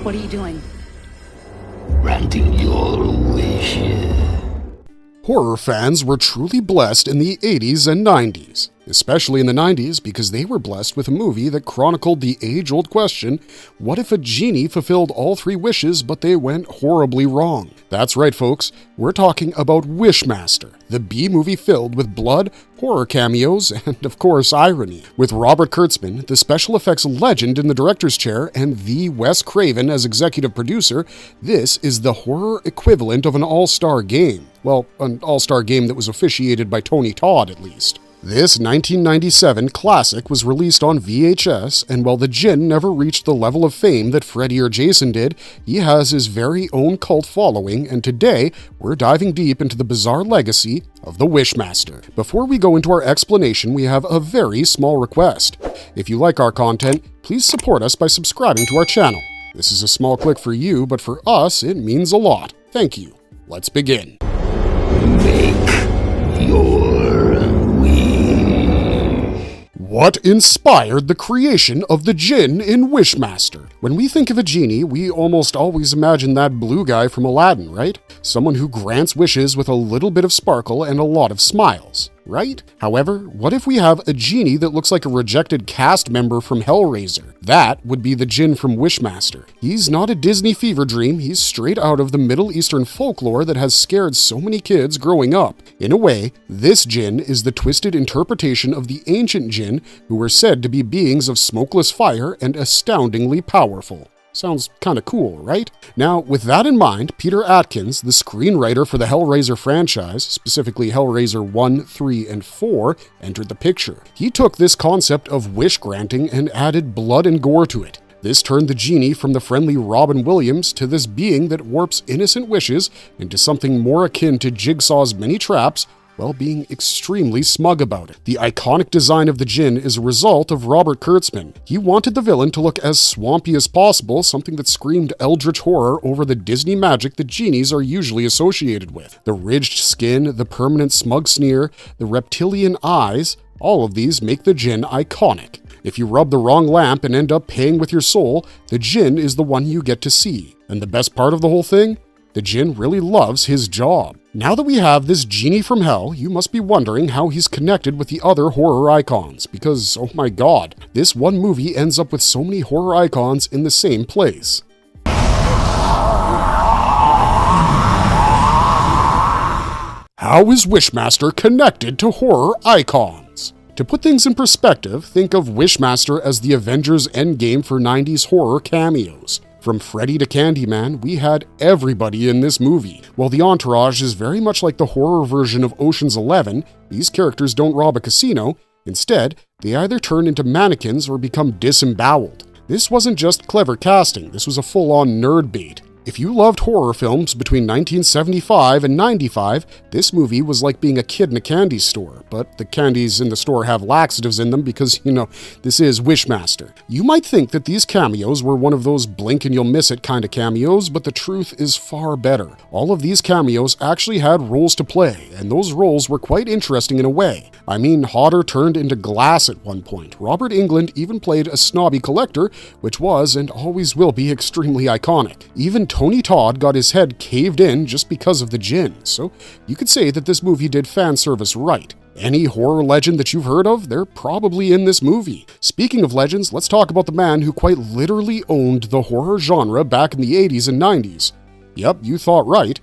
What are you doing? Granting your wishes. Horror fans were truly blessed in the 80s and 90s, especially in the 90s because they were blessed with a movie that chronicled the age-old question, what if a genie fulfilled all 3 wishes but they went horribly wrong? That's right, folks, we're talking about Wishmaster, the B-movie filled with blood, horror cameos, and of course irony. With Robert Kurtzman, the special effects legend in the director's chair, and the Wes Craven as executive producer, this is the horror equivalent of an all-star game. Well, an all-star game that was officiated by Tony Todd, at least. This 1997 classic was released on VHS, and while the Djinn never reached the level of fame that Freddy or Jason did, he has his very own cult following, and today we're diving deep into the bizarre legacy of the Wishmaster. Before we go into our explanation, we have a very small request. If you like our content, please support us by subscribing to our channel. This is a small click for you, but for us, it means a lot. Thank you. Let's begin. Make your wish. What inspired the creation of the Djinn in Wishmaster? When we think of a genie, we almost always imagine that blue guy from Aladdin, right? Someone who grants wishes with a little bit of sparkle and a lot of smiles, right? However, what if we have a genie that looks like a rejected cast member from Hellraiser? That would be the Djinn from Wishmaster. He's not a Disney fever dream, he's straight out of the Middle Eastern folklore that has scared so many kids growing up. In a way, this Djinn is the twisted interpretation of the ancient Djinn, who were said to be beings of smokeless fire and astoundingly powerful. Sounds kinda cool, right? Now, with that in mind, Peter Atkins, the screenwriter for the Hellraiser franchise, specifically Hellraiser 1, 3, and 4, entered the picture. He took this concept of wish granting and added blood and gore to it. This turned the genie from the friendly Robin Williams to this being that warps innocent wishes into something more akin to Jigsaw's many traps, while being extremely smug about it. The iconic design of the Djinn is a result of Robert Kurtzman. He wanted the villain to look as swampy as possible, something that screamed eldritch horror over the Disney magic that genies are usually associated with. The ridged skin, the permanent smug sneer, the reptilian eyes, all of these make the Djinn iconic. If you rub the wrong lamp and end up paying with your soul, the Djinn is the one you get to see. And the best part of the whole thing? The Djinn really loves his job. Now that we have this genie from hell, you must be wondering how he's connected with the other horror icons, because, oh my god, this one movie ends up with so many horror icons in the same place. How is Wishmaster connected to horror icons? To put things in perspective, think of Wishmaster as the Avengers Endgame for 90s horror cameos. From Freddy to Candyman, we had everybody in this movie. While the entourage is very much like the horror version of Ocean's 11, these characters don't rob a casino. Instead, they either turn into mannequins or become disemboweled. This wasn't just clever casting, this was a full-on nerd bait. If you loved horror films between 1975 and 95, this movie was like being a kid in a candy store, but the candies in the store have laxatives in them because, this is Wishmaster. You might think that these cameos were one of those blink and you'll miss it kind of cameos, but the truth is far better. All of these cameos actually had roles to play, and those roles were quite interesting in a way. I mean, Hodder turned into glass at one point. Robert Englund even played a snobby collector, which was and always will be extremely iconic. Even Tony Todd got his head caved in just because of the Djinn, so you could say that this movie did fan service right. Any horror legend that you've heard of, they're probably in this movie. Speaking of legends, let's talk about the man who quite literally owned the horror genre back in the 80s and 90s. Yep, you thought right.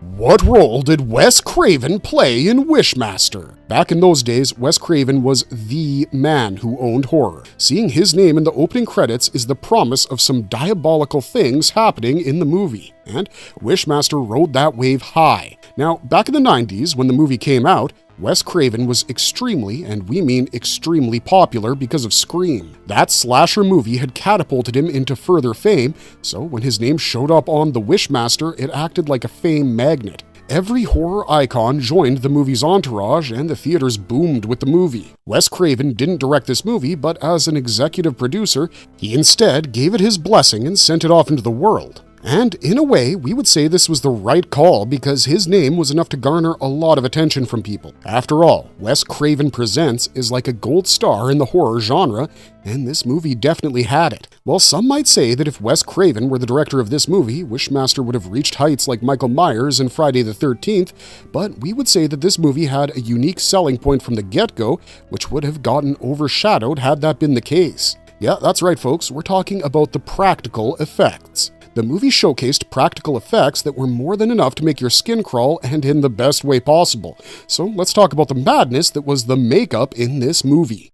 What role did Wes Craven play in Wishmaster? Back in those days, Wes Craven was the man who owned horror. Seeing his name in the opening credits is the promise of some diabolical things happening in the movie, and Wishmaster rode that wave high. Now, back in the 90s, when the movie came out, Wes Craven was extremely, and we mean extremely popular because of Scream. That slasher movie had catapulted him into further fame, so when his name showed up on The Wishmaster, it acted like a fame magnet. Every horror icon joined the movie's entourage, and the theaters boomed with the movie. Wes Craven didn't direct this movie, but as an executive producer, he instead gave it his blessing and sent it off into the world. And in a way, we would say this was the right call because his name was enough to garner a lot of attention from people. After all, Wes Craven Presents is like a gold star in the horror genre, and this movie definitely had it. While some might say that if Wes Craven were the director of this movie, Wishmaster would have reached heights like Michael Myers in Friday the 13th, but we would say that this movie had a unique selling point from the get-go, which would have gotten overshadowed had that been the case. Yeah, that's right, folks, we're talking about the practical effects. The movie showcased practical effects that were more than enough to make your skin crawl, and in the best way possible. So let's talk about the madness that was the makeup in this movie.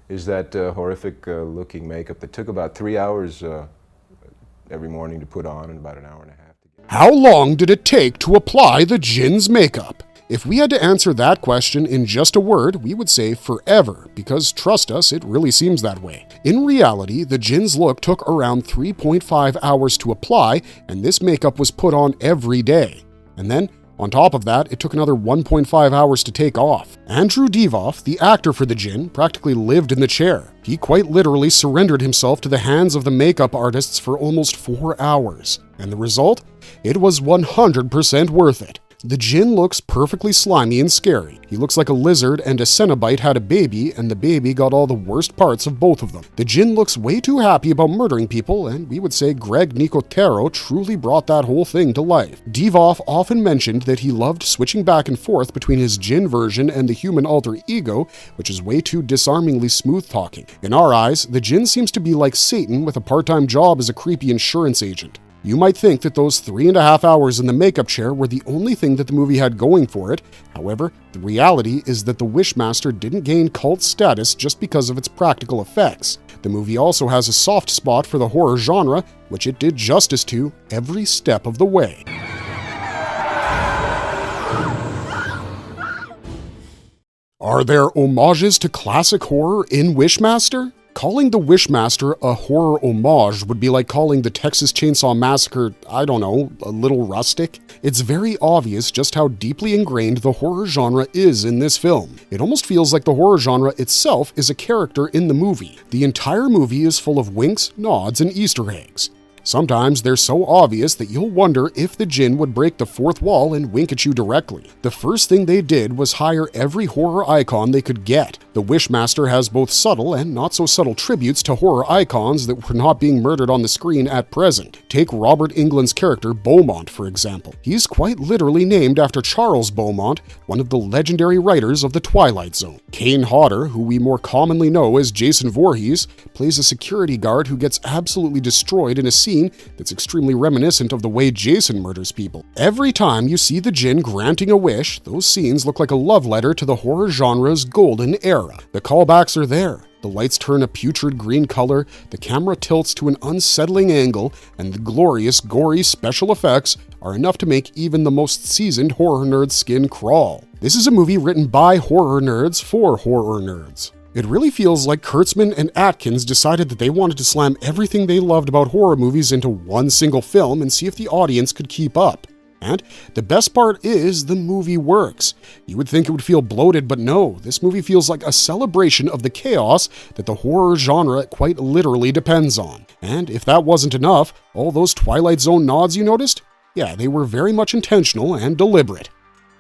Is that horrific looking makeup that took about 3 hours every morning to put on and about an hour and a half to get. How long did it take to apply the djinn's makeup? If we had to answer that question in just a word, we would say forever, because trust us, it really seems that way. In reality, the djinn's look took around 3.5 hours to apply, and this makeup was put on every day. And then, on top of that, it took another 1.5 hours to take off. Andrew Divoff, the actor for the djinn, practically lived in the chair. He quite literally surrendered himself to the hands of the makeup artists for almost 4 hours. And the result? It was 100% worth it. The djinn looks perfectly slimy and scary. He looks like a lizard and a Cenobite had a baby, and the baby got all the worst parts of both of them. The djinn looks way too happy about murdering people, and we would say Greg Nicotero truly brought that whole thing to life. Divoff often mentioned that he loved switching back and forth between his djinn version and the human alter ego, which is way too disarmingly smooth talking. In our eyes, the djinn seems to be like Satan with a part-time job as a creepy insurance agent. You might think that those 3.5 hours in the makeup chair were the only thing that the movie had going for it. However, the reality is that The Wishmaster didn't gain cult status just because of its practical effects. The movie also has a soft spot for the horror genre, which it did justice to every step of the way. Are there homages to classic horror in Wishmaster? Calling The Wishmaster a horror homage would be like calling the Texas Chainsaw Massacre, I don't know, a little rustic. It's very obvious just how deeply ingrained the horror genre is in this film. It almost feels like the horror genre itself is a character in the movie. The entire movie is full of winks, nods, and Easter eggs. Sometimes they're so obvious that you'll wonder if the djinn would break the fourth wall and wink at you directly. The first thing they did was hire every horror icon they could get. The Wishmaster has both subtle and not so subtle tributes to horror icons that were not being murdered on the screen at present. Take Robert Englund's character Beaumont, for example. He's quite literally named after Charles Beaumont, one of the legendary writers of the Twilight Zone. Kane Hodder, who we more commonly know as Jason Voorhees, plays a security guard who gets absolutely destroyed in a scene that's extremely reminiscent of the way Jason murders people. Every time you see the djinn granting a wish, those scenes look like a love letter to the horror genre's golden era. The callbacks are there. The lights turn a putrid green color, the camera tilts to an unsettling angle, and the glorious, gory special effects are enough to make even the most seasoned horror nerd's skin crawl. This is a movie written by horror nerds for horror nerds. It really feels like Kurtzman and Atkins decided that they wanted to slam everything they loved about horror movies into one single film and see if the audience could keep up. And the best part is the movie works. You would think it would feel bloated, but no, this movie feels like a celebration of the chaos that the horror genre quite literally depends on. And if that wasn't enough, all those Twilight Zone nods you noticed? Yeah, they were very much intentional and deliberate.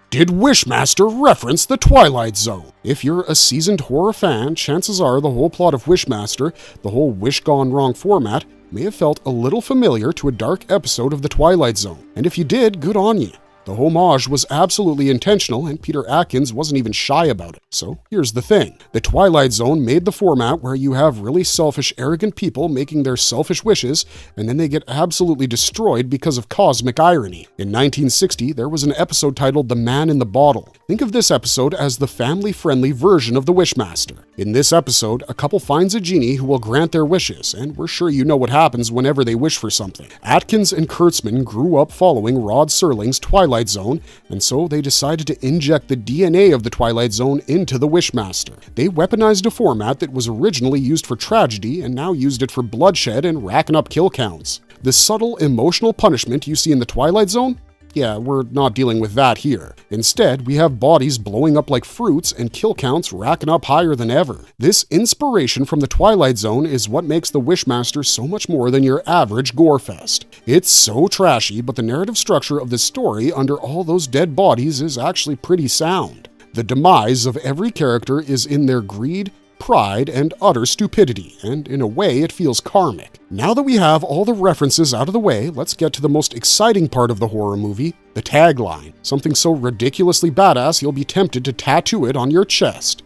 Did Wishmaster reference the Twilight Zone? If you're a seasoned horror fan, chances are the whole plot of Wishmaster, the whole Wish Gone Wrong format, may have felt a little familiar to a dark episode of the Twilight Zone. And if you did, good on you. The homage was absolutely intentional, and Peter Atkins wasn't even shy about it. So here's the thing. The Twilight Zone made the format where you have really selfish, arrogant people making their selfish wishes, and then they get absolutely destroyed because of cosmic irony. In 1960, there was an episode titled The Man in the Bottle. Think of this episode as the family-friendly version of The Wishmaster. In this episode, a couple finds a genie who will grant their wishes, and we're sure you know what happens whenever they wish for something. Atkins and Kurtzman grew up following Rod Serling's Twilight Zone, and so they decided to inject the DNA of the Twilight Zone into the Wishmaster. They weaponized a format that was originally used for tragedy and now used it for bloodshed and racking up kill counts. The subtle emotional punishment you see in the Twilight Zone? Yeah, we're not dealing with that here. Instead, we have bodies blowing up like fruits and kill counts racking up higher than ever. This inspiration from the Twilight Zone is what makes the Wishmaster so much more than your average gore fest. It's so trashy, but the narrative structure of the story under all those dead bodies is actually pretty sound. The demise of every character is in their greed, pride, and utter stupidity, and in a way it feels karmic. Now that we have all the references out of the way, let's get to the most exciting part of the horror movie, the tagline. Something so ridiculously badass you'll be tempted to tattoo it on your chest.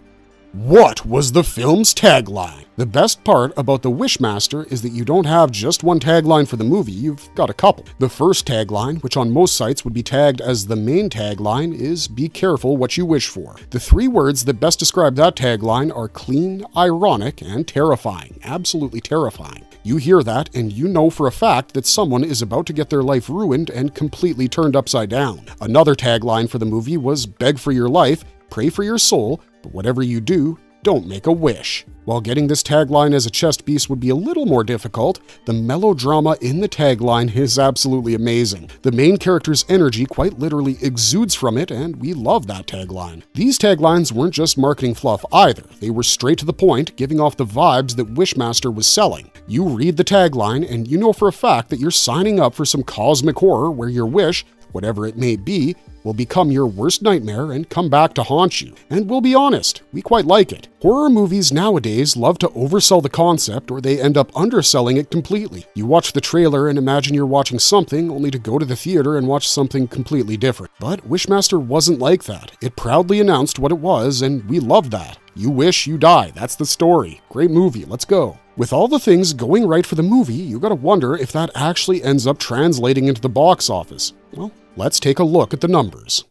What was the film's tagline? The best part about The Wishmaster is that you don't have just one tagline for the movie, you've got a couple. The first tagline, which on most sites would be tagged as the main tagline, is "Be careful what you wish for." The three words that best describe that tagline are clean, ironic, and terrifying. Absolutely terrifying. You hear that, and you know for a fact that someone is about to get their life ruined and completely turned upside down. Another tagline for the movie was "Beg for your life, pray for your soul, but whatever you do, don't make a wish." While getting this tagline as a chest piece would be a little more difficult, the melodrama in the tagline is absolutely amazing. The main character's energy quite literally exudes from it, and we love that tagline. These taglines weren't just marketing fluff either. They were straight to the point, giving off the vibes that Wishmaster was selling. You read the tagline, and you know for a fact that you're signing up for some cosmic horror where your wish, whatever it may be, will become your worst nightmare and come back to haunt you. And we'll be honest, we quite like it. Horror movies nowadays love to oversell the concept, or they end up underselling it completely. You watch the trailer and imagine you're watching something, only to go to the theater and watch something completely different. But Wishmaster wasn't like that. It proudly announced what it was, and we loved that. You wish, you die. That's the story. Great movie. Let's go. With all the things going right for the movie, you gotta wonder if that actually ends up translating into the box office. Well, let's take a look at the numbers.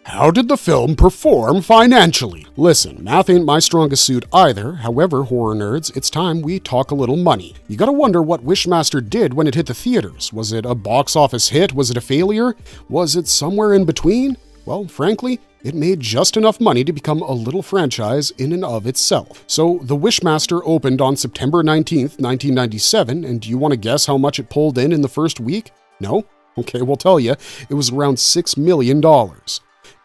How did the film perform financially? Listen, math ain't my strongest suit either. However, horror nerds, it's time we talk a little money. You gotta wonder what Wishmaster did when it hit the theaters. Was it a box office hit? Was it a failure? Was it somewhere in between? Well, frankly, it made just enough money to become a little franchise in and of itself. So, The Wishmaster opened on September 19th, 1997, and do you want to guess how much it pulled in the first week? No? Okay, we'll tell you. It was around $6 million.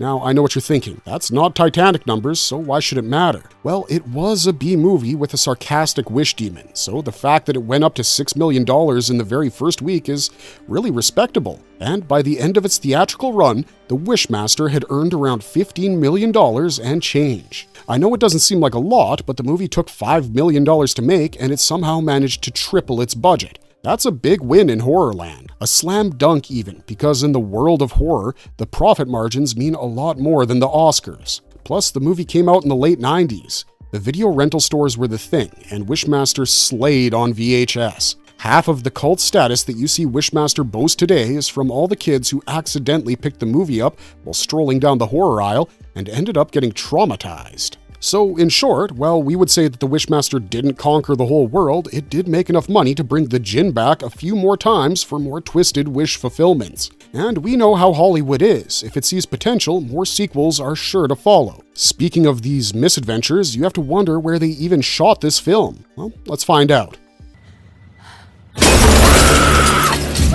Now, I know what you're thinking. That's not Titanic numbers, so why should it matter? Well, it was a B movie with a sarcastic wish demon, so the fact that it went up to $6 million in the very first week is really respectable. And by the end of its theatrical run, The Wishmaster had earned around $15 million and change. I know it doesn't seem like a lot, but the movie took $5 million to make, and it somehow managed to triple its budget. That's a big win in Horrorland. A slam dunk even, because in the world of horror, the profit margins mean a lot more than the Oscars. Plus, the movie came out in the late 90s. The video rental stores were the thing, and Wishmaster slayed on VHS. Half of the cult status that you see Wishmaster boast today is from all the kids who accidentally picked the movie up while strolling down the horror aisle and ended up getting traumatized. So, in short, while we would say that the Wishmaster didn't conquer the whole world, it did make enough money to bring the djinn back a few more times for more twisted wish fulfillments. And we know how Hollywood is. If it sees potential, more sequels are sure to follow. Speaking of these misadventures, you have to wonder where they even shot this film. Well, let's find out.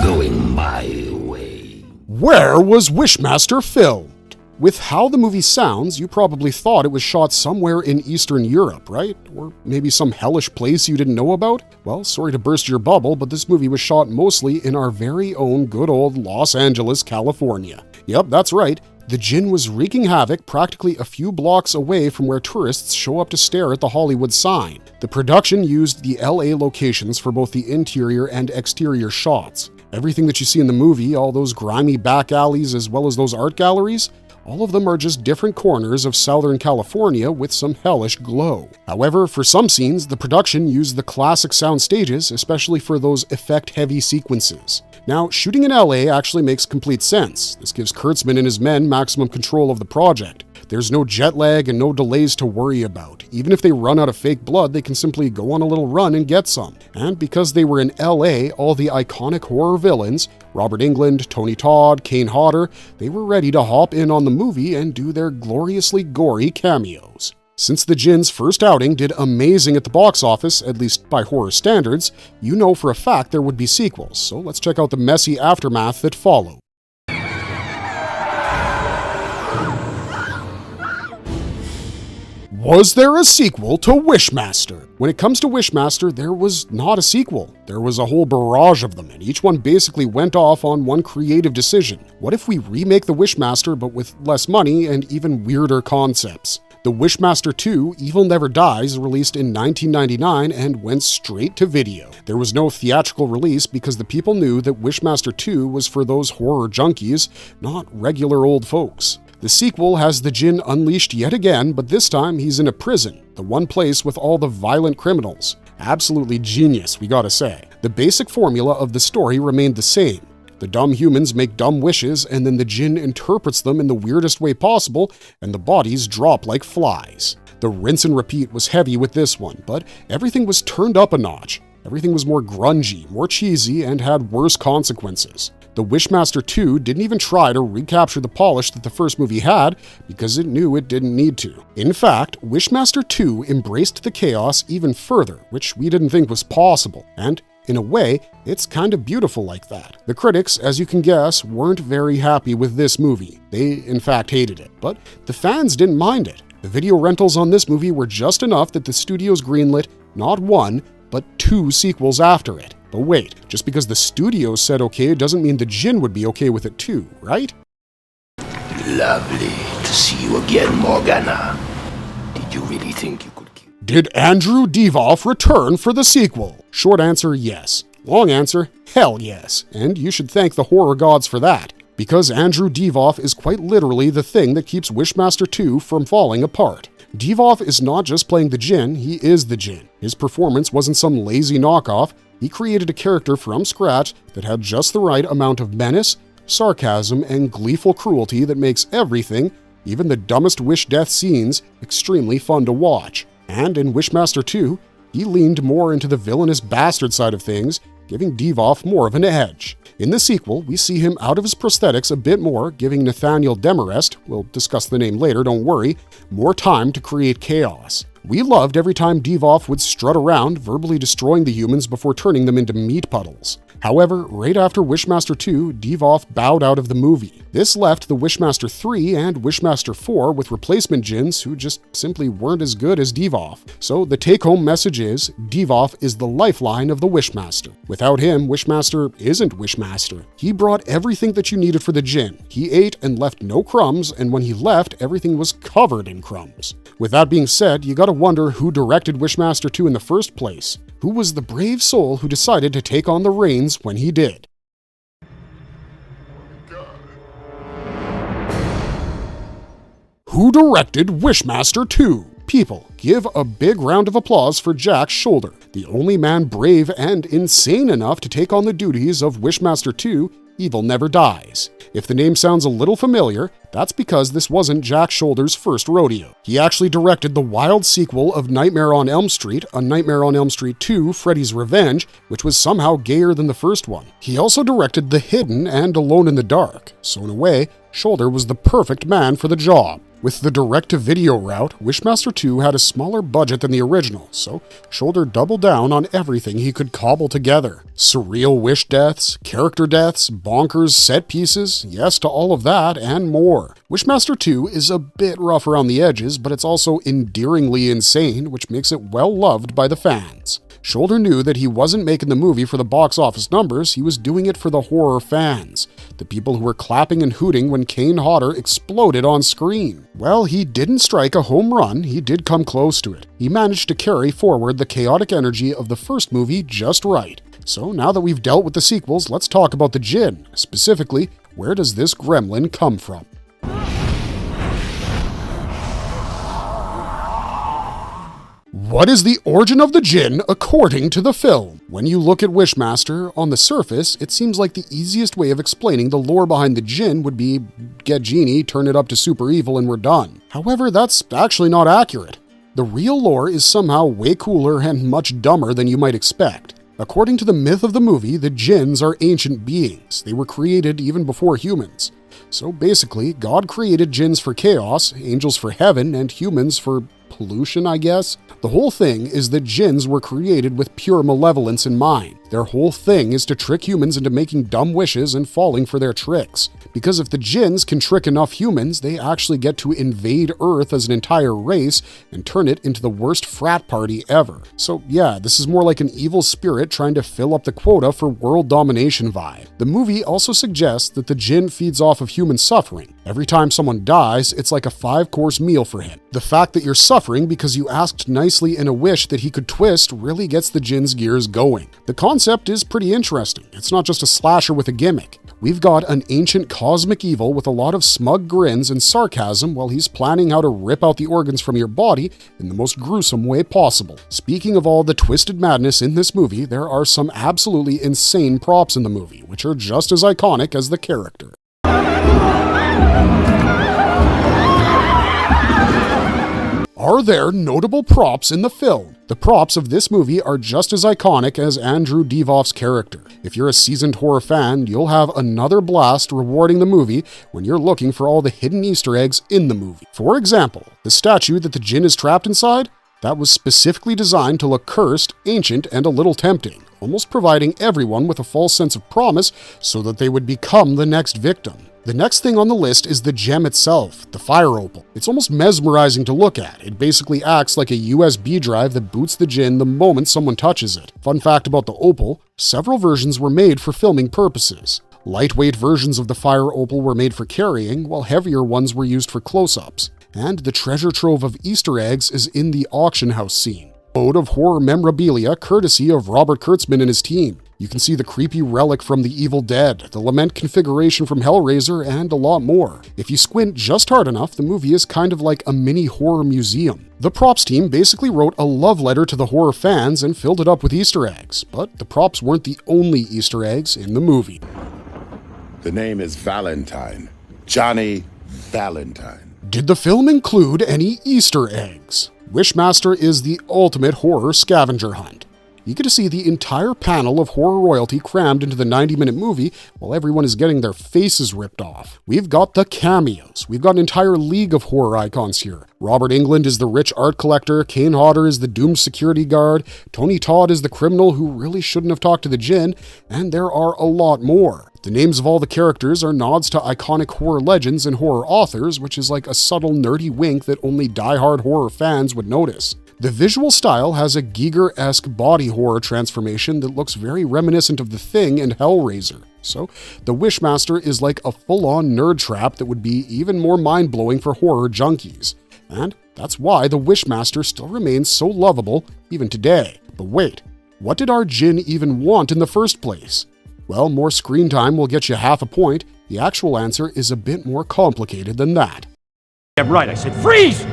Going my way. Where was Wishmaster filmed? With how the movie sounds, you probably thought it was shot somewhere in Eastern Europe, right? Or maybe some hellish place you didn't know about? Well, sorry to burst your bubble, but this movie was shot mostly in our very own good old Los Angeles, California. Yep, that's right. The djinn was wreaking havoc practically a few blocks away from where tourists show up to stare at the Hollywood sign. The production used the LA locations for both the interior and exterior shots. Everything that you see in the movie, all those grimy back alleys as well as those art galleries, all of them are just different corners of Southern California with some hellish glow. However, for some scenes, the production used the classic sound stages, especially for those effect-heavy sequences. Now, shooting in LA actually makes complete sense. This gives Kurtzman and his men maximum control of the project. There's no jet lag and no delays to worry about. Even if they run out of fake blood, they can simply go on a little run and get some. And because they were in LA, all the iconic horror villains, Robert Englund, Tony Todd, Kane Hodder, they were ready to hop in on the movie and do their gloriously gory cameos. Since the Jinn's first outing did amazing at the box office, at least by horror standards, you know for a fact there would be sequels, so let's check out the messy aftermath that followed. Was there a sequel to Wishmaster? When it comes to Wishmaster, there was not a sequel. There was a whole barrage of them, and each one basically went off on one creative decision. What if we remake the Wishmaster but with less money and even weirder concepts? The Wishmaster 2, Evil Never Dies, released in 1999 and went straight to video. There was no theatrical release because the people knew that Wishmaster 2 was for those horror junkies, not regular old folks. The sequel has the Jinn unleashed yet again, but this time he's in a prison, the one place with all the violent criminals. Absolutely genius, we gotta say. The basic formula of the story remained the same. The dumb humans make dumb wishes, and then the Jinn interprets them in the weirdest way possible, and the bodies drop like flies. The rinse and repeat was heavy with this one, but everything was turned up a notch. Everything was more grungy, more cheesy, and had worse consequences. The Wishmaster 2 didn't even try to recapture the polish that the first movie had because it knew it didn't need to. In fact, Wishmaster 2 embraced the chaos even further, which we didn't think was possible, and in a way, it's kind of beautiful like that. The critics, as you can guess, weren't very happy with this movie. They, in fact, hated it, but the fans didn't mind it. The video rentals on this movie were just enough that the studios greenlit not one, but 2 sequels after it. But wait, just because the studio said okay doesn't mean the Jinn would be okay with it too, right? Lovely to see you again, Morgana. Did you really think you could kill? Did Andrew Divoff return for the sequel? Short answer, yes. Long answer, hell yes. And you should thank the horror gods for that, because Andrew Divoff is quite literally the thing that keeps Wishmaster 2 from falling apart. Divoff is not just playing the Jinn, he is the Jinn. His performance wasn't some lazy knockoff. He created a character from scratch that had just the right amount of menace, sarcasm, and gleeful cruelty that makes everything, even the dumbest wish death scenes, extremely fun to watch. And in Wishmaster 2, he leaned more into the villainous bastard side of things, giving Divoff more of an edge. In the sequel, we see him out of his prosthetics a bit more, giving Nathaniel Demarest, we'll discuss the name later, don't worry, more time to create chaos. We loved every time Divoff would strut around, verbally destroying the humans before turning them into meat puddles. However, right after Wishmaster 2, Divoff bowed out of the movie. This left the Wishmaster 3 and Wishmaster 4 with replacement Jinns who just simply weren't as good as Divoff. So the take-home message is, Divoff is the lifeline of the Wishmaster. Without him, Wishmaster isn't Wishmaster. He brought everything that you needed for the Jinn. He ate and left no crumbs, and when he left, everything was covered in crumbs. With that being said, you gotta wonder who directed Wishmaster 2 in the first place. Who was the brave soul who decided to take on the reins when he did? Who directed Wishmaster 2? People, give a big round of applause for Jack Shoulder, the only man brave and insane enough to take on the duties of Wishmaster 2, Evil Never Dies. If the name sounds a little familiar, that's because this wasn't Jack Shoulder's first rodeo. He actually directed the wild sequel of Nightmare on Elm Street, A Nightmare on Elm Street 2, Freddy's Revenge, which was somehow gayer than the first one. He also directed The Hidden and Alone in the Dark, so in a way, Shoulder was the perfect man for the job. With the direct-to-video route, Wishmaster 2 had a smaller budget than the original, so Shoulder doubled down on everything he could cobble together. Surreal wish deaths, character deaths, bonkers set pieces, yes to all of that, and more. Wishmaster 2 is a bit rough around the edges, but it's also endearingly insane, which makes it well-loved by the fans. Shoulder knew that he wasn't making the movie for the box office numbers, he was doing it for the horror fans. The people who were clapping and hooting when Kane Hodder exploded on screen. Well, he didn't strike a home run, he did come close to it. He managed to carry forward the chaotic energy of the first movie just right. So now that we've dealt with the sequels, let's talk about the Jinn. Specifically, where does this gremlin come from? What is the origin of the Jinn according to the film? When you look at Wishmaster, on the surface, it seems like the easiest way of explaining the lore behind the Jinn would be get Genie, turn it up to super evil, and we're done. However, that's actually not accurate. The real lore is somehow way cooler and much dumber than you might expect. According to the myth of the movie, the Jinns are ancient beings. They were created even before humans. So basically, God created Jinns for chaos, angels for heaven, and humans for pollution, I guess. The whole thing is that jinns were created with pure malevolence in mind. Their whole thing is to trick humans into making dumb wishes and falling for their tricks. Because if the jinns can trick enough humans, they actually get to invade Earth as an entire race and turn it into the worst frat party ever. So yeah, this is more like an evil spirit trying to fill up the quota for world domination vibe. The movie also suggests that the jinn feeds off of human suffering. Every time someone dies, it's like a 5-course meal for him. The fact that you're suffering because you asked nicely in a wish that he could twist really gets the jinn's gears going. The concept is pretty interesting. It's not just a slasher with a gimmick. We've got an ancient cosmic evil with a lot of smug grins and sarcasm while he's planning how to rip out the organs from your body in the most gruesome way possible. Speaking of all the twisted madness in this movie, there are some absolutely insane props in the movie, which are just as iconic as the character. Are there notable props in the film? The props of this movie are just as iconic as Andrew Divoff's character. If you're a seasoned horror fan, you'll have another blast rewarding the movie when you're looking for all the hidden Easter eggs in the movie. For example, the statue that the djinn is trapped inside, that was specifically designed to look cursed, ancient, and a little tempting, almost providing everyone with a false sense of promise so that they would become the next victim. The next thing on the list is the gem itself, the fire opal. It's almost mesmerizing to look at. It basically acts like a USB drive that boots the djinn the moment someone touches it. Fun fact about the opal, several versions were made for filming purposes. Lightweight versions of the fire opal were made for carrying, while heavier ones were used for close-ups. And the treasure trove of Easter eggs is in the auction house scene. Ode of horror memorabilia courtesy of Robert Kurtzman and his team. You can see the creepy relic from The Evil Dead, the lament configuration from Hellraiser, and a lot more. If you squint just hard enough, the movie is kind of like a mini horror museum. The props team basically wrote a love letter to the horror fans and filled it up with Easter eggs, but the props weren't the only Easter eggs in the movie. The name is Valentine. Johnny Valentine. Did the film include any Easter eggs? Wishmaster is the ultimate horror scavenger hunt. You get to see the entire panel of horror royalty crammed into the 90-minute movie while everyone is getting their faces ripped off. We've got the cameos. We've got an entire league of horror icons here. Robert Englund is the rich art collector, Kane Hodder is the doomed security guard, Tony Todd is the criminal who really shouldn't have talked to the djinn, and there are a lot more. The names of all the characters are nods to iconic horror legends and horror authors, which is like a subtle nerdy wink that only die-hard horror fans would notice. The visual style has a Giger-esque body horror transformation that looks very reminiscent of The Thing and Hellraiser. So, the Wishmaster is like a full-on nerd trap that would be even more mind-blowing for horror junkies. And that's why the Wishmaster still remains so lovable even today. But wait, what did our djinn even want in the first place? Well, more screen time will get you half a point. The actual answer is a bit more complicated than that. I'm right, I said freeze!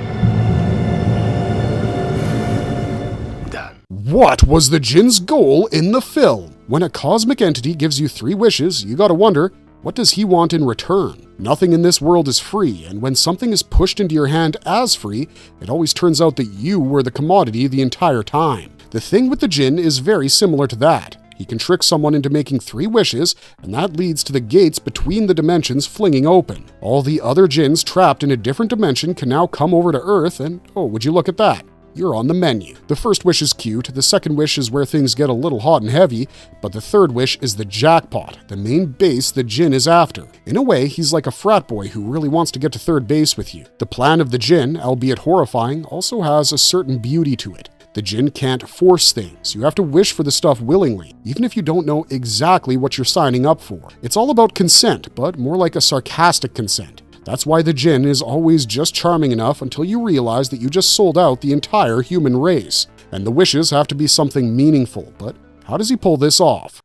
What was the djinn's goal in the film? When a cosmic entity gives you 3 wishes, you gotta wonder, what does he want in return? Nothing in this world is free, and when something is pushed into your hand as free, it always turns out that you were the commodity the entire time. The thing with the djinn is very similar to that. He can trick someone into making 3 wishes, and that leads to the gates between the dimensions flinging open. All the other djinns trapped in a different dimension can now come over to Earth, and oh, would you look at that? You're on the menu. The first wish is cute, the second wish is where things get a little hot and heavy, but the third wish is the jackpot, the main base the djinn is after. In a way, he's like a frat boy who really wants to get to third base with you. The plan of the djinn, albeit horrifying, also has a certain beauty to it. The djinn can't force things. You have to wish for the stuff willingly, even if you don't know exactly what you're signing up for. It's all about consent, but more like a sarcastic consent. That's why the djinn is always just charming enough until you realize that you just sold out the entire human race. And the wishes have to be something meaningful, but how does he pull this off?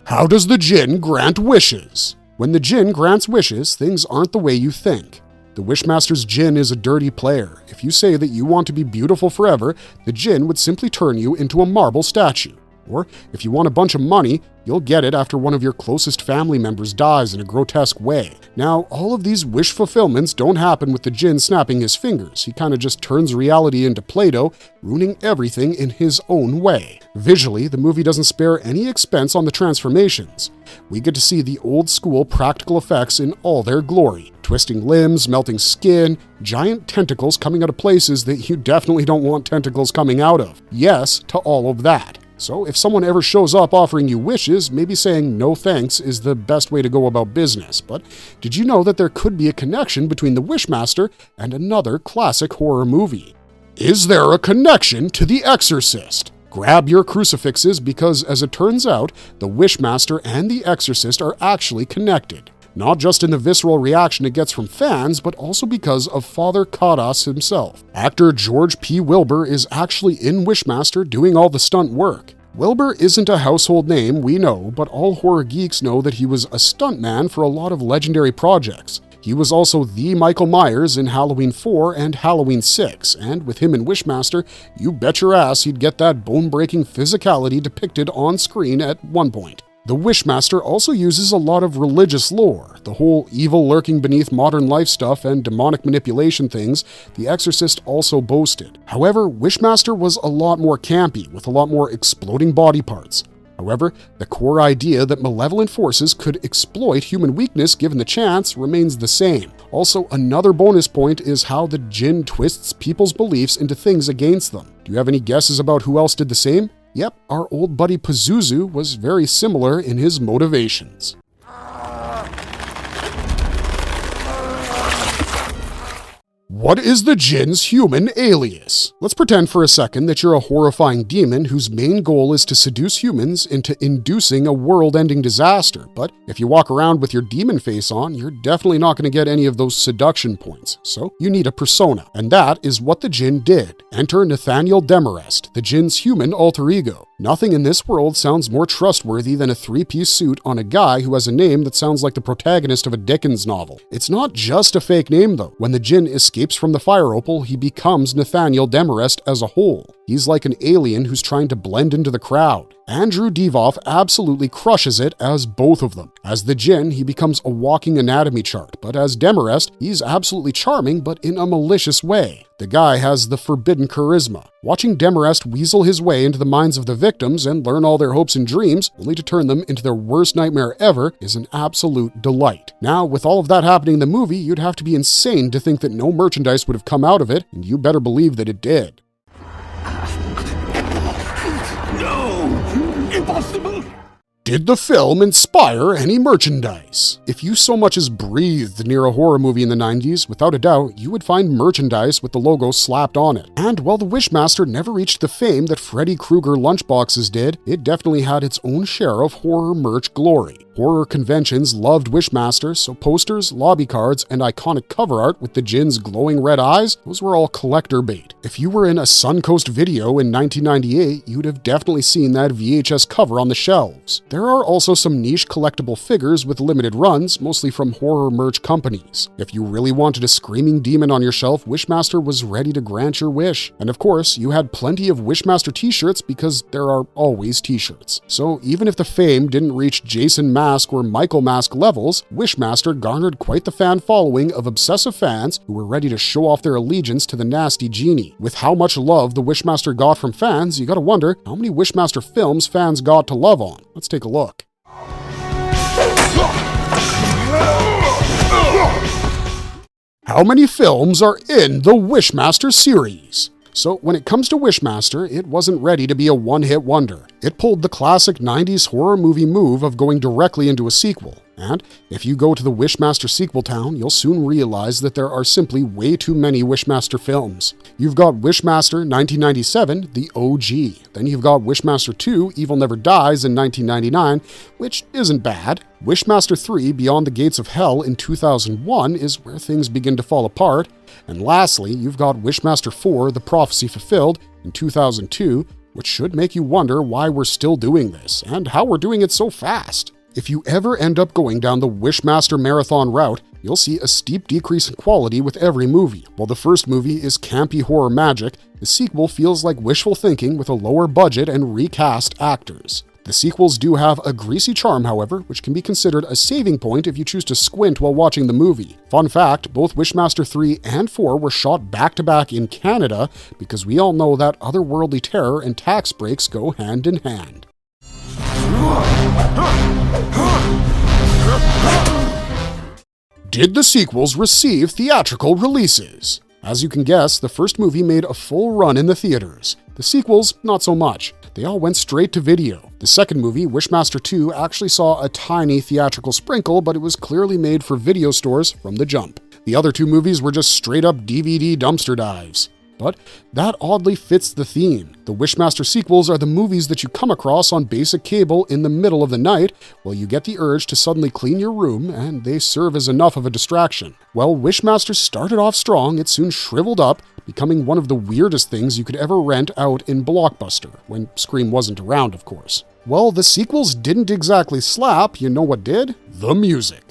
How does the djinn grant wishes? When the djinn grants wishes, things aren't the way you think. The Wishmaster's djinn is a dirty player. If you say that you want to be beautiful forever, the djinn would simply turn you into a marble statue. Or, if you want a bunch of money, You'll get it after one of your closest family members dies in a grotesque way. Now, all of these wish fulfillments don't happen with the djinn snapping his fingers. He kind of just turns reality into Play-Doh, ruining everything in his own way. Visually, the movie doesn't spare any expense on the transformations. We get to see the old-school practical effects in all their glory. Twisting limbs, melting skin, giant tentacles coming out of places that you definitely don't want tentacles coming out of. Yes to all of that. So if someone ever shows up offering you wishes, maybe saying no thanks is the best way to go about business. But did you know that there could be a connection between the Wishmaster and another classic horror movie? Is there a connection to The Exorcist? Grab your crucifixes because, as it turns out, the Wishmaster and The Exorcist are actually connected. Not just in the visceral reaction it gets from fans, but also because of Father Kadas himself. Actor George P. Wilbur is actually in Wishmaster doing all the stunt work. Wilbur isn't a household name, we know, but all horror geeks know that he was a stuntman for a lot of legendary projects. He was also the Michael Myers in Halloween 4 and Halloween 6, and with him in Wishmaster, you bet your ass he'd get that bone-breaking physicality depicted on screen at one point. The Wishmaster also uses a lot of religious lore, the whole evil lurking beneath modern life stuff and demonic manipulation things The Exorcist also boasted. However, Wishmaster was a lot more campy, with a lot more exploding body parts. However, the core idea that malevolent forces could exploit human weakness given the chance remains the same. Also, another bonus point is how the djinn twists people's beliefs into things against them. Do you have any guesses about who else did the same? Yep, our old buddy Pazuzu was very similar in his motivations. What is the djinn's human alias? Let's pretend for a second that you're a horrifying demon whose main goal is to seduce humans into inducing a world-ending disaster. But if you walk around with your demon face on, you're definitely not going to get any of those seduction points. So you need a persona, and that is what the djinn did. Enter Nathaniel Demarest, the djinn's human alter ego. Nothing in this world sounds more trustworthy than a three-piece suit on a guy who has a name that sounds like the protagonist of a Dickens novel. It's not just a fake name though. When the djinn escapes from the fire opal, he becomes Nathaniel Demarest as a whole. He's like an alien who's trying to blend into the crowd. Andrew Divoff absolutely crushes it as both of them. As the djinn, he becomes a walking anatomy chart, but as Demarest, he's absolutely charming but in a malicious way. The guy has the forbidden charisma. Watching Demarest weasel his way into the minds of the victims and learn all their hopes and dreams, only to turn them into their worst nightmare ever, is an absolute delight. Now, with all of that happening in the movie, you'd have to be insane to think that no merchandise would have come out of it, and you better believe that it did. Impossible! Did the film inspire any merchandise? If you so much as breathed near a horror movie in the 90s, without a doubt, you would find merchandise with the logo slapped on it. And while the Wishmaster never reached the fame that Freddy Krueger lunchboxes did, it definitely had its own share of horror merch glory. Horror conventions loved Wishmaster, so posters, lobby cards, and iconic cover art with the djinn's glowing red eyes, those were all collector bait. If you were in a Suncoast video in 1998, you'd have definitely seen that VHS cover on the shelves. There are also some niche collectible figures with limited runs, mostly from horror merch companies. If you really wanted a screaming demon on your shelf, Wishmaster was ready to grant your wish. And of course, you had plenty of Wishmaster t-shirts because there are always t-shirts. So even if the fame didn't reach Jason Mask or Michael Mask levels, Wishmaster garnered quite the fan following of obsessive fans who were ready to show off their allegiance to the nasty genie. With how much love the Wishmaster got from fans, you gotta wonder how many Wishmaster films fans got to love on. Let's take a look. How many films are in the Wishmaster series? So when it comes to Wishmaster, it wasn't ready to be a one-hit wonder. It pulled the classic 90s horror movie move of going directly into a sequel. And if you go to the Wishmaster sequel town, you'll soon realize that there are simply way too many Wishmaster films. You've got Wishmaster 1997, the OG. Then you've got Wishmaster 2, Evil Never Dies in 1999, which isn't bad. Wishmaster 3, Beyond the Gates of Hell in 2001 is where things begin to fall apart. And lastly, you've got Wishmaster 4, The Prophecy Fulfilled in 2002, which should make you wonder why we're still doing this, and how we're doing it so fast. If you ever end up going down the Wishmaster marathon route, you'll see a steep decrease in quality with every movie. While the first movie is campy horror magic, the sequel feels like wishful thinking with a lower budget and recast actors. The sequels do have a greasy charm, however, which can be considered a saving point if you choose to squint while watching the movie. Fun fact, both Wishmaster 3 and 4 were shot back-to-back in Canada because we all know that otherworldly terror and tax breaks go hand in hand. Did the sequels receive theatrical releases? As you can guess, the first movie made a full run in the theaters. The sequels, not so much. They all went straight to video. The second movie, Wishmaster 2, actually saw a tiny theatrical sprinkle, but it was clearly made for video stores from the jump. The other two movies were just straight-up DVD dumpster dives. But that oddly fits the theme. The Wishmaster sequels are the movies that you come across on basic cable in the middle of the night while you get the urge to suddenly clean your room, and they serve as enough of a distraction. While Wishmaster started off strong, it soon shriveled up, becoming one of the weirdest things you could ever rent out in Blockbuster, when Scream wasn't around, of course. Well, the sequels didn't exactly slap, you know what did? The music.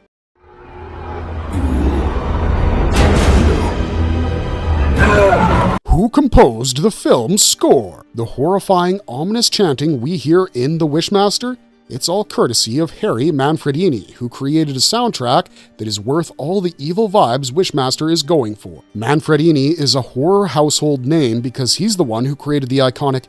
Who composed the film's score? The horrifying, ominous chanting we hear in The Wishmaster? It's all courtesy of Harry Manfredini, who created a soundtrack that is worth all the evil vibes Wishmaster is going for. Manfredini is a horror household name because he's the one who created the iconic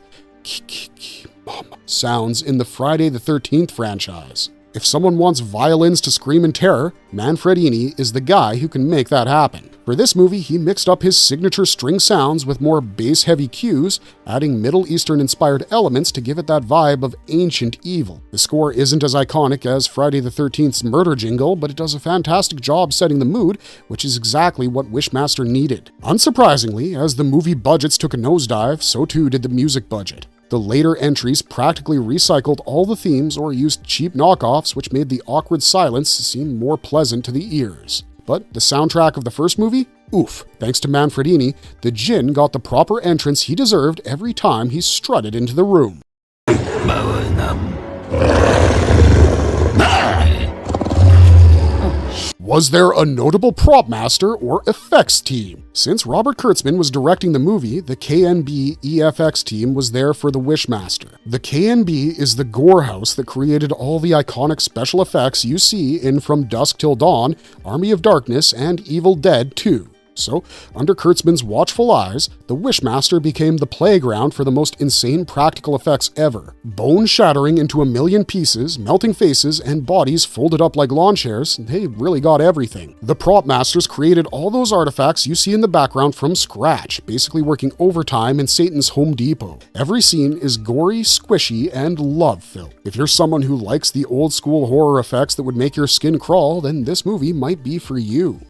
sounds in the Friday the 13th franchise. If someone wants violins to scream in terror, Manfredini is the guy who can make that happen. For this movie, he mixed up his signature string sounds with more bass-heavy cues, adding Middle Eastern-inspired elements to give it that vibe of ancient evil. The score isn't as iconic as Friday the 13th's murder jingle, but it does a fantastic job setting the mood, which is exactly what Wishmaster needed. Unsurprisingly, as the movie budgets took a nosedive, so too did the music budget. The later entries practically recycled all the themes or used cheap knockoffs, which made the awkward silence seem more pleasant to the ears. But the soundtrack of the first movie? Oof. Thanks to Manfredini, the Djinn got the proper entrance he deserved every time he strutted into the room. Was there a notable prop master or effects team? Since Robert Kurtzman was directing the movie, the KNB EFX team was there for the Wishmaster. The KNB is the gore house that created all the iconic special effects you see in From Dusk Till Dawn, Army of Darkness, and Evil Dead 2. So, under Kurtzman's watchful eyes, the Wishmaster became the playground for the most insane practical effects ever. Bone shattering into a million pieces, melting faces, and bodies folded up like lawn chairs, they really got everything. The prop masters created all those artifacts you see in the background from scratch, basically working overtime in Satan's Home Depot. Every scene is gory, squishy, and love-filled. If you're someone who likes the old-school horror effects that would make your skin crawl, then this movie might be for you.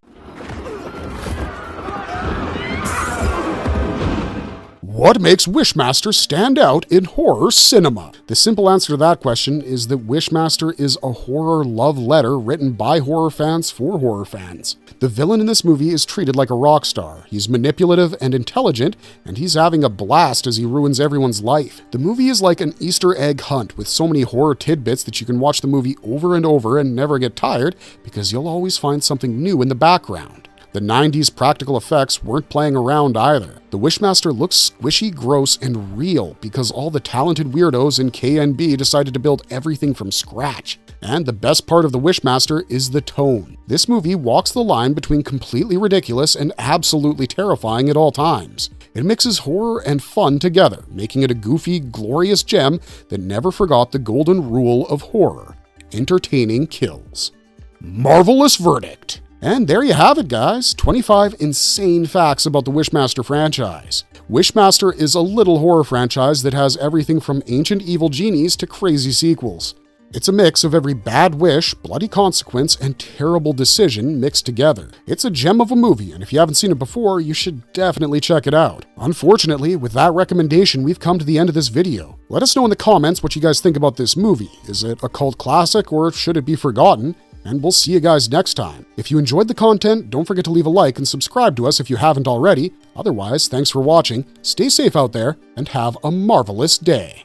What makes Wishmaster stand out in horror cinema? The simple answer to that question is that Wishmaster is a horror love letter written by horror fans for horror fans. The villain in this movie is treated like a rock star. He's manipulative and intelligent, and he's having a blast as he ruins everyone's life. The movie is like an Easter egg hunt with so many horror tidbits that you can watch the movie over and over and never get tired because you'll always find something new in the background. The 90s practical effects weren't playing around either. The Wishmaster looks squishy, gross, and real because all the talented weirdos in KNB decided to build everything from scratch. And the best part of the Wishmaster is the tone. This movie walks the line between completely ridiculous and absolutely terrifying at all times. It mixes horror and fun together, making it a goofy, glorious gem that never forgot the golden rule of horror: entertaining kills. Marvelous verdict! And there you have it, guys. 25 insane facts about the Wishmaster franchise. Wishmaster is a little horror franchise that has everything from ancient evil genies to crazy sequels. It's a mix of every bad wish, bloody consequence, and terrible decision mixed together. It's a gem of a movie, and if you haven't seen it before, you should definitely check it out. Unfortunately, with that recommendation, we've come to the end of this video. Let us know in the comments what you guys think about this movie. Is it a cult classic, or should it be forgotten? And we'll see you guys next time. If you enjoyed the content, don't forget to leave a like and subscribe to us if you haven't already. Otherwise, thanks for watching, stay safe out there, and have a marvelous day.